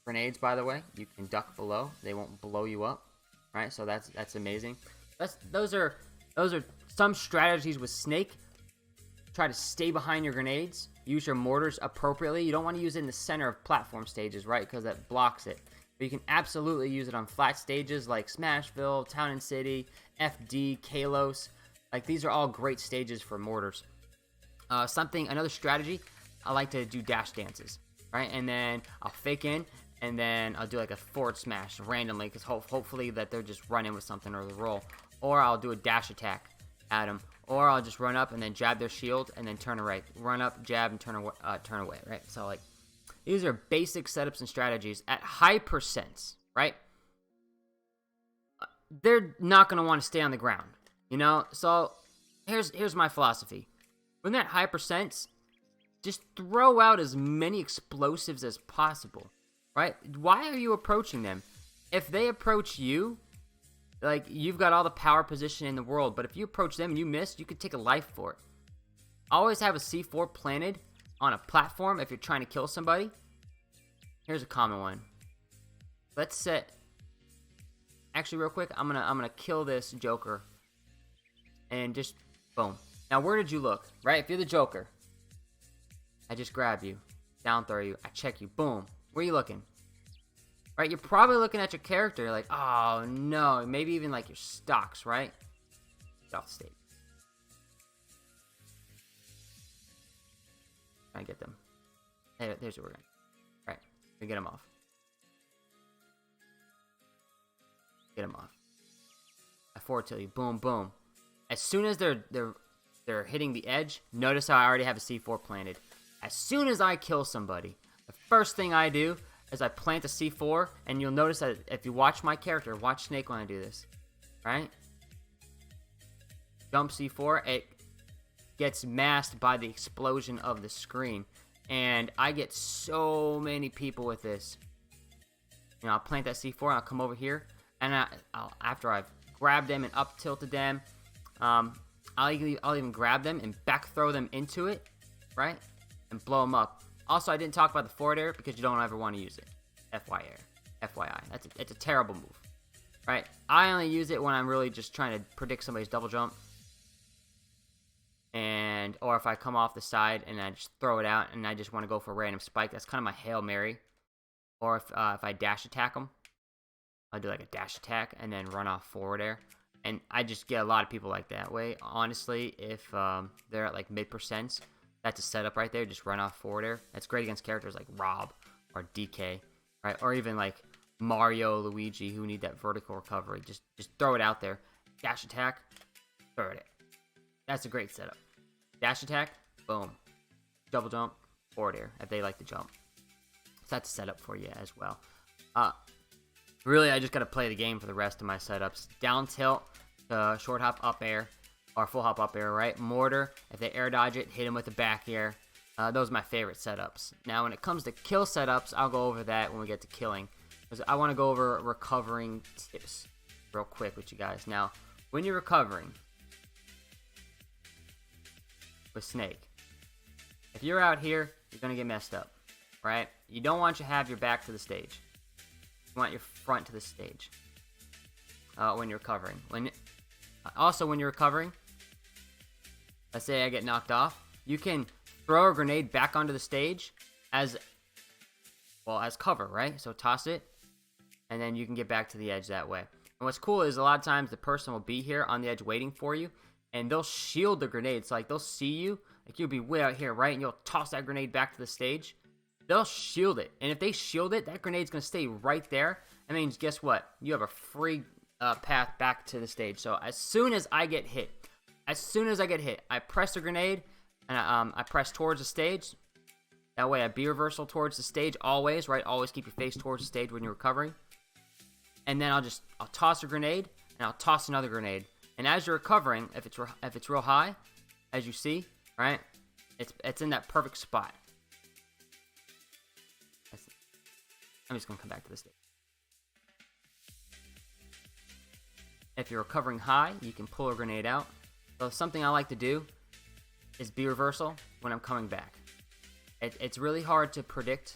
Grenades, by the way, you can duck below. They won't blow you up, right? So that's amazing. Those are some strategies with Snake. Try to stay behind your grenades. Use your mortars appropriately. You don't want to use it in the center of platform stages, right? Because that blocks it. But you can absolutely use it on flat stages like Smashville, Town and City, FD, Kalos. Like these are all great stages for mortars. Another strategy, I like to do dash dances, right? And then I'll fake in, and then I'll do like a forward smash randomly, because hopefully that they're just running with something or the roll. Or I'll do a dash attack at them. Or I'll just run up and then jab their shield and then turn right. Run up, jab, and turn away, right? So like, these are basic setups and strategies at high percents, right? They're not going to want to stay on the ground, you know? So here's my philosophy. When they're at high percents, just throw out as many explosives as possible, right? Why are you approaching them? If they approach you, like, you've got all the power position in the world, but if you approach them and you miss, you could take a life for it. Always have a C4 planted on a platform if you're trying to kill somebody. Here's a common one. Let's set, actually real quick, I'm gonna kill this Joker and just boom. Now where did you look? Right, if you're the Joker, I just grab you, down throw you, I check you, boom. Where are you looking? Right, you're probably looking at your character, you're like, oh no, maybe even like your stocks, right? Get off the stage. Try and get them. Hey, there's what we're going. Right, we get them off. Get them off. I forward tilt you, boom, boom. As soon as they're hitting the edge, notice how I already have a C4 planted. As soon as I kill somebody, the first thing I do is I plant a C4, and you'll notice that if you watch my character, watch Snake when I do this, right? Jump C4, it gets masked by the explosion of the screen, and I get so many people with this. You know, I'll plant that C4, and I'll come over here, and after I've grabbed them and up tilted them, I'll even grab them and back throw them into it, right? And blow them up. Also, I didn't talk about the forward air because you don't ever want to use it. FYI. It's a terrible move, right? I only use it when I'm really just trying to predict somebody's double jump. Or if I come off the side and I just throw it out and I just want to go for a random spike. That's kind of my Hail Mary. Or if I dash attack them, I'll do like a dash attack and then run off forward air. And I just get a lot of people like that way. Honestly, if they're at like mid-percents, that's a setup right there. Just run off forward air. That's great against characters like Rob or DK, right? Or even like Mario, Luigi, who need that vertical recovery. Just throw it out there. Dash attack, throw it. That's a great setup. Dash attack, boom. Double jump, forward air if they like to jump. So that's a setup for you as well. Really, I just got to play the game for the rest of my setups. Down tilt, short hop up air, or full hop up air, right? Mortar, if they air dodge it, hit them with the back air. Those are my favorite setups. Now, when it comes to kill setups, I'll go over that when we get to killing. Because I want to go over recovering tips real quick with you guys. Now, when you're recovering with Snake, if you're out here, you're going to get messed up, right? You don't want you to have your back to the stage. You want your front to the stage when you're recovering. Also, when you're recovering, let's say I get knocked off, you can throw a grenade back onto the stage as cover, right? So toss it, and then you can get back to the edge that way. And what's cool is a lot of times the person will be here on the edge waiting for you, and they'll shield the grenade. So like they'll see you, like you'll be way out here, right? And you'll toss that grenade back to the stage. They'll shield it, and if they shield it, that grenade's going to stay right there. I mean, guess what? You have a free path back to the stage. So as soon as I get hit, I press the grenade, and I press towards the stage. That way I B-reversal towards the stage always, right? Always keep your face towards the stage when you're recovering. And then I'll toss a grenade, and I'll toss another grenade. And as you're recovering, if it's real high, as you see, right? It's in that perfect spot. I'm just going to come back to this stage. If you're recovering high, you can pull a grenade out. So something I like to do is B-reversal when I'm coming back. It's really hard to predict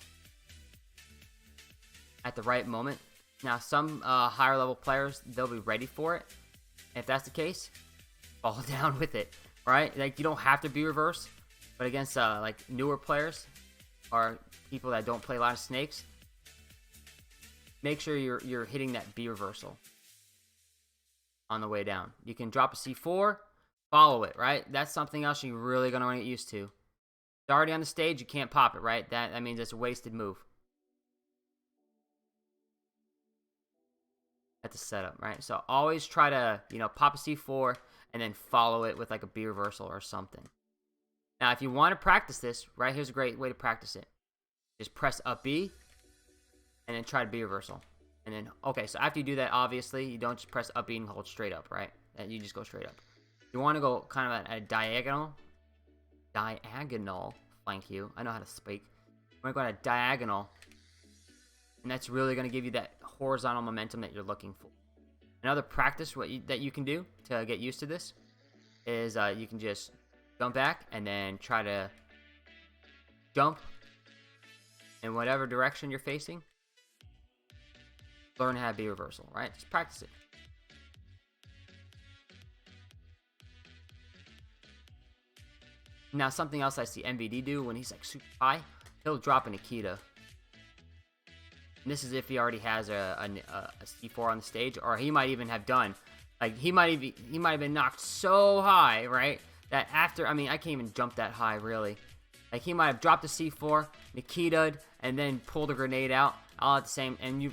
at the right moment. Now, some higher level players, they'll be ready for it. If that's the case, fall down with it, right? Like, you don't have to B-reverse, but against like newer players or people that don't play a lot of snakes, make sure you're hitting that B-reversal on the way down. You can drop a C4, follow it, right? That's something else you're really going to want to get used to. It's already on the stage, you can't pop it, right? That means it's a wasted move. That's a setup, right? So always try to, pop a C4 and then follow it with like a B-reversal or something. Now, if you want to practice this, right, here's a great way to practice it. Just press up B, and then try to B-reversal. And then, okay, so after you do that, obviously, you don't just press up B and hold straight up, right? And you just go straight up. You want to go kind of at a diagonal, thank you. I know how to speak. You want to go at a diagonal, and that's really going to give you that horizontal momentum that you're looking for. Another practice that you can do to get used to this is you can just jump back and then try to jump in whatever direction you're facing. Learn how to be reversal, right? Just practice it. Now, something else I see MVD do when he's like super high, he'll drop a Nikita. And this is if he already has a C4 on the stage, or he might even have done, like he might have been knocked so high, right? That after, I can't even jump that high really. Like he might have dropped a C4, Nikita'd, and then pulled a grenade out all at the same, and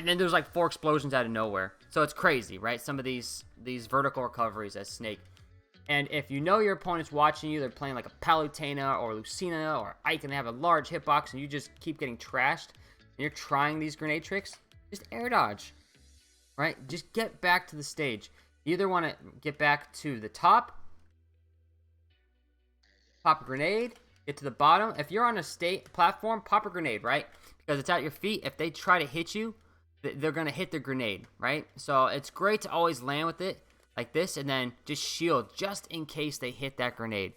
then there's like 4 explosions out of nowhere. So it's crazy, right? Some of these vertical recoveries as Snake. And if you know your opponent's watching you, they're playing like a Palutena or Lucina or Ike, and they have a large hitbox, and you just keep getting trashed, and you're trying these grenade tricks, just air dodge, right? Just get back to the stage. You either want to get back to the top, pop a grenade, get to the bottom. If you're on a platform, pop a grenade, right? Because it's at your feet. If they try to hit you, they're going to hit the grenade, right? So it's great to always land with it like this and then just shield just in case they hit that grenade.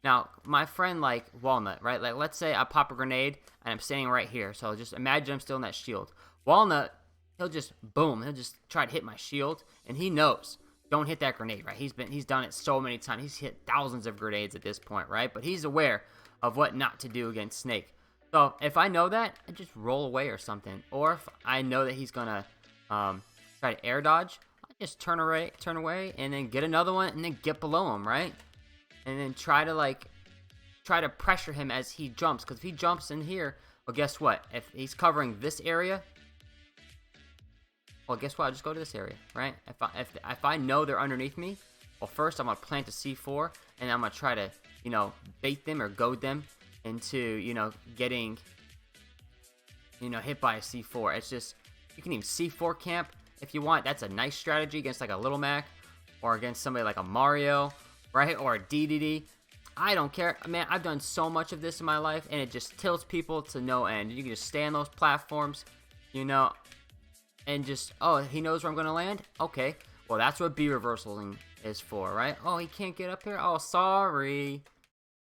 Now, my friend like Walnut, right? Like let's say I pop a grenade and I'm standing right here. So just imagine I'm still in that shield. Walnut, he'll just boom. He'll just try to hit my shield, and he knows. Don't hit that grenade, right? He's done it so many times. He's hit thousands of grenades at this point, right? But he's aware of what not to do against Snake. So if I know that, I just roll away or something. Or if I know that he's gonna try to air dodge, I just turn away, and then get another one, and then get below him, right? And then try to pressure him as he jumps, because if he jumps in here, well, guess what? If he's covering this area, well, guess what? I'll just go to this area, right? If I know they're underneath me, well, first I'm gonna plant a C4, and I'm gonna try to, bait them or goad them into, getting, hit by a C4. It's just, you can even C4 camp if you want. That's a nice strategy against like a Little Mac, or against somebody like a Mario, right? Or a DDD. I don't care. Man, I've done so much of this in my life, and it just tilts people to no end. You can just stay on those platforms, and just, oh, he knows where I'm going to land? Okay. Well, that's what B reversaling is for, right? Oh, he can't get up here? Oh, sorry.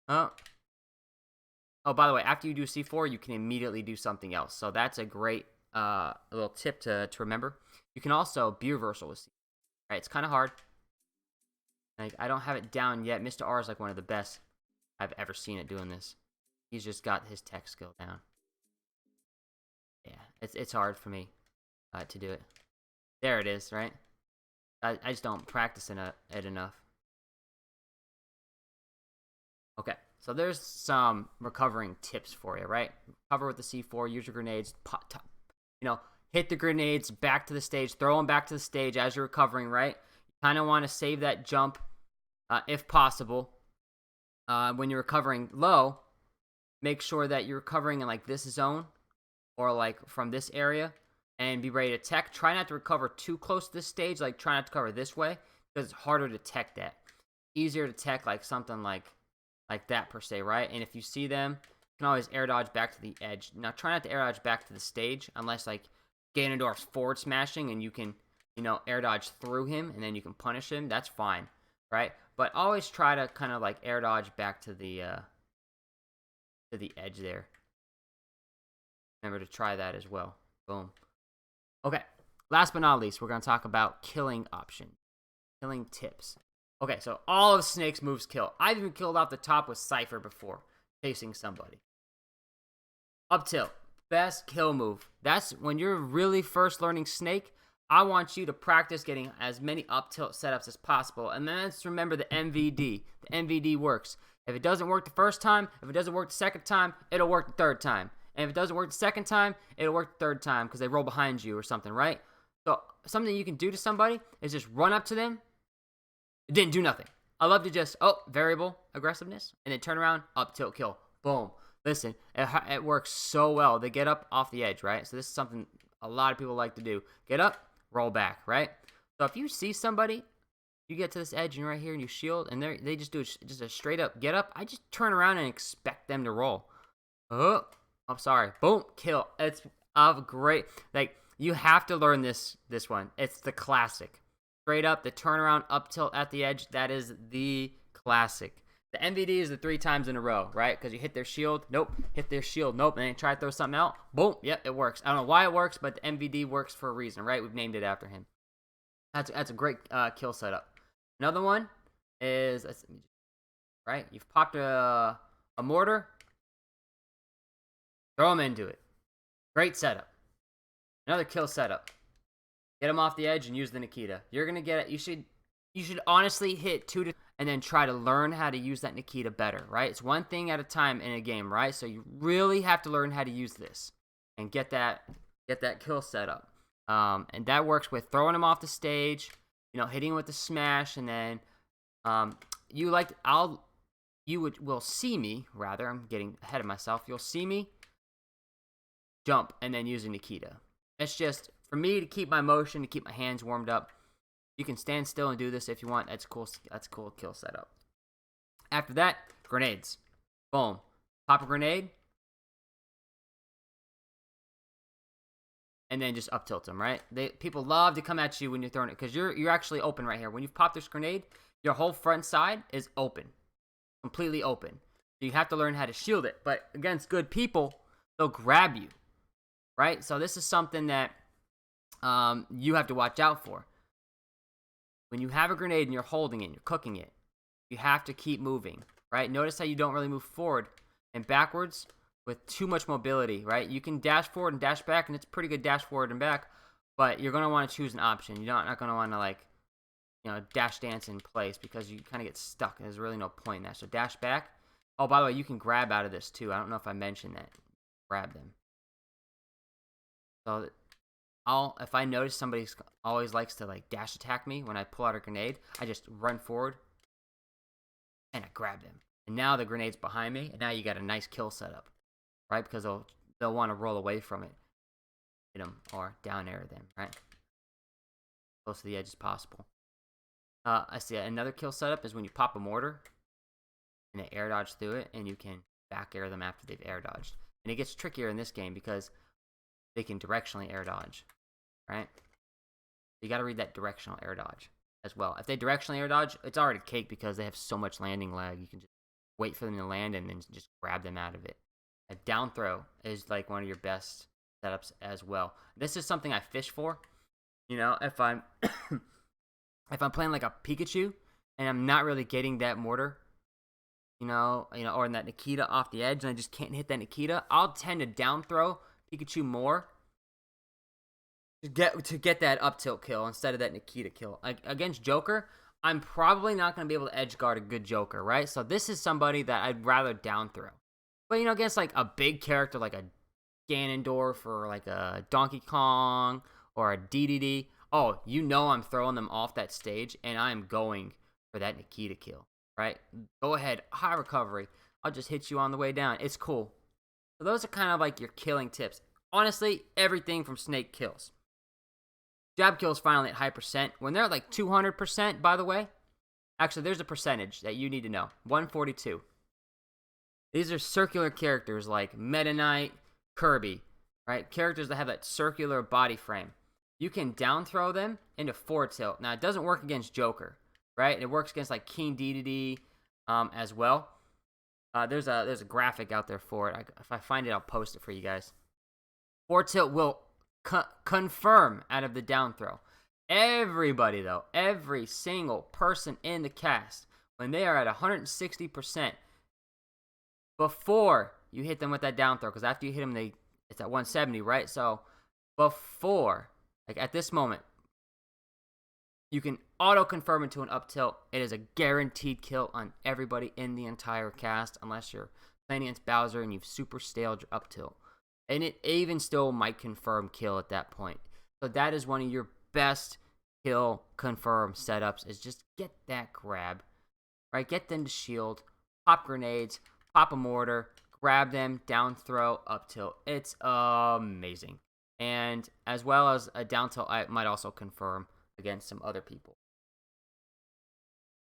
Oh, by the way, after you do C4, you can immediately do something else. So that's a great little tip to remember. You can also B reversal with C4, right? It's kind of hard. Like, I don't have it down yet. Mr. R is like one of the best I've ever seen at doing this. He's just got his tech skill down. Yeah, it's hard for me to do it. There it is, right? I just don't practice it enough. Okay, so there's some recovering tips for you, right? Recover with the C4, use your grenades, hit the grenades back to the stage, throw them back to the stage as you're recovering, right? You kind of want to save that jump if possible. When you're recovering low, make sure that you're recovering in like this zone or like from this area, and be ready to tech. Try not to recover too close to this stage, like try not to cover this way, because it's harder to tech that. Easier to tech like something like that per se, right? And if you see them, you can always air dodge back to the edge. Now try not to air dodge back to the stage unless like Ganondorf's forward smashing and you can, air dodge through him and then you can punish him. That's fine, right? But always try to kind of like air dodge back to the edge there. Remember to try that as well. Boom. Okay, last but not least, we're going to talk about killing options. Killing tips. Okay, so all of Snake's moves kill. I've even killed off the top with Cypher before, chasing somebody. Up tilt, best kill move. That's when you're really first learning Snake. I want you to practice getting as many up tilt setups as possible. And then let's remember the MVD. The MVD works. If it doesn't work the first time, if it doesn't work the second time, it'll work the third time. And if it doesn't work the second time, it'll work the third time because they roll behind you or something, right? So something you can do to somebody is just run up to them. It didn't do nothing. I love to just, variable aggressiveness, and then turn around, up tilt kill. Boom. Listen, it works so well. They get up off the edge, right? So this is something a lot of people like to do. Get up, roll back, right? So if you see somebody, you get to this edge and you're right here and you shield, and they just do just a straight up get up, I just turn around and expect them to roll. Oh, I'm sorry. Boom, kill. It's great. Like, you have to learn this one. It's the classic. Straight up, the turnaround up tilt at the edge, that is the classic. The MVD is the 3 times in a row, right? Because you hit their shield, nope. Hit their shield, nope. And then try to throw something out, boom, yep, it works. I don't know why it works, but the MVD works for a reason, right? We've named it after him. That's a great kill setup. Another one is, right? You've popped a mortar, throw him into it. Great setup. Another kill setup. Get him off the edge and use the Nikita. You're gonna get it. You should honestly hit 2 to, and then try to learn how to use that Nikita better, right? It's one thing at a time in a game, right? So you really have to learn how to use this and get that kill setup. And that works with throwing him off the stage, hitting him with the smash, and then will see me, rather, I'm getting ahead of myself. You'll see me jump and then using Nikita. It's just for me to keep my motion, to keep my hands warmed up. You can stand still and do this if you want. That's cool. That's a cool kill setup. After that, grenades. Boom. Pop a grenade. And then just up tilt them, right? People love to come at you when you're throwing it because you're actually open right here. When you've popped this grenade, your whole front side is open. Completely open. So you have to learn how to shield it. But against good people, they'll grab you. Right? So this is something that you have to watch out for. When you have a grenade and you're holding it and you're cooking it, you have to keep moving, right? Notice how you don't really move forward and backwards with too much mobility, right? You can dash forward and dash back, and it's pretty good dash forward and back, But you're going to want to choose an option. You're not going to want to, like, dash dance in place because you kind of get stuck. There's really no point in that. So dash back. Oh, by the way, you can grab out of this too. I don't know if I mentioned that. Grab them. So if I notice somebody always likes to, like, dash attack me when I pull out a grenade, I just run forward and I grab them. And now the grenade's behind me, and now you got a nice kill setup, right? Because they'll want to roll away from it, hit them, or down air them, right? Close to the edge as possible. I see another kill setup is when you pop a mortar and they air dodge through it, and you can back air them after they've air dodged. And it gets trickier in this game because they can directionally air dodge, right? You got to read that directional air dodge as well. If they directionally air dodge, it's already cake because they have so much landing lag. You can just wait for them to land and then just grab them out of it. A down throw is like one of your best setups as well. This is something I fish for. If I'm if I'm playing like a Pikachu and I'm not really getting that mortar, or in that Nikita off the edge, and I just can't hit that Nikita, I'll tend to down throw Pikachu more to get that up tilt kill instead of that Nikita kill. Like, against Joker, I'm probably not going to be able to edge guard a good Joker, right? So this is somebody that I'd rather down throw. But against like a big character like a Ganondorf or like a Donkey Kong or a DDD, I'm throwing them off that stage and I'm going for that Nikita kill, right? Go ahead, high recovery. I'll just hit you on the way down. It's cool. So those are kind of like your killing tips. Honestly, everything from Snake kills. Jab kills finally at high percent. When they're at like 200%, by the way, actually there's a percentage that you need to know. 142. These are circular characters like Meta Knight, Kirby, right? Characters that have that circular body frame. You can down throw them into forward tilt. Now, it doesn't work against Joker, right? It works against like King Dedede as well. There's a graphic out there for it. If I find it, I'll post it for you guys. Forward tilt will confirm out of the down throw. Everybody, though, every single person in the cast, when they are at 160%, before you hit them with that down throw, because after you hit them, it's at 170, right? So before, like at this moment, you can auto confirm into an up tilt. It is a guaranteed kill on everybody in the entire cast, unless you're playing against Bowser and you've super staled your up tilt. And it even still might confirm kill at that point. So that is one of your best kill confirm setups, is just get that grab, right? Get them to shield, pop grenades, pop a mortar, grab them, down throw, up tilt. It's amazing. And as well as a down tilt, I might also confirm against some other people.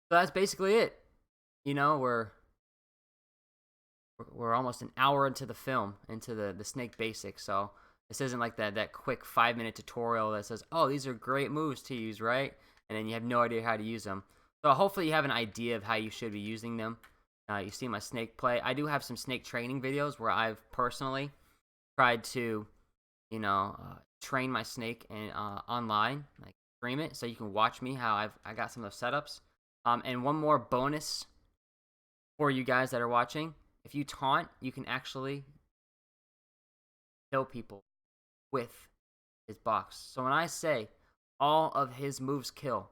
So that's basically it. We're almost an hour into the film, into the Snake basics. So this isn't like that quick 5-minute tutorial that says, oh, these are great moves to use, right? And then you have no idea how to use them. So hopefully you have an idea of how you should be using them. You see my Snake play. I do have some Snake training videos where I've personally tried to, train my Snake online, like stream it, so you can watch me how I got some of those setups. And one more bonus for you guys that are watching: if you taunt, you can actually kill people with his box. So when I say all of his moves kill,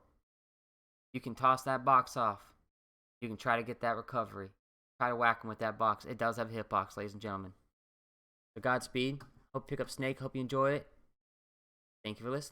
you can toss that box off. You can try to get that recovery. Try to whack him with that box. It does have a hitbox, ladies and gentlemen. So Godspeed. Hope you pick up Snake. Hope you enjoy it. Thank you for listening.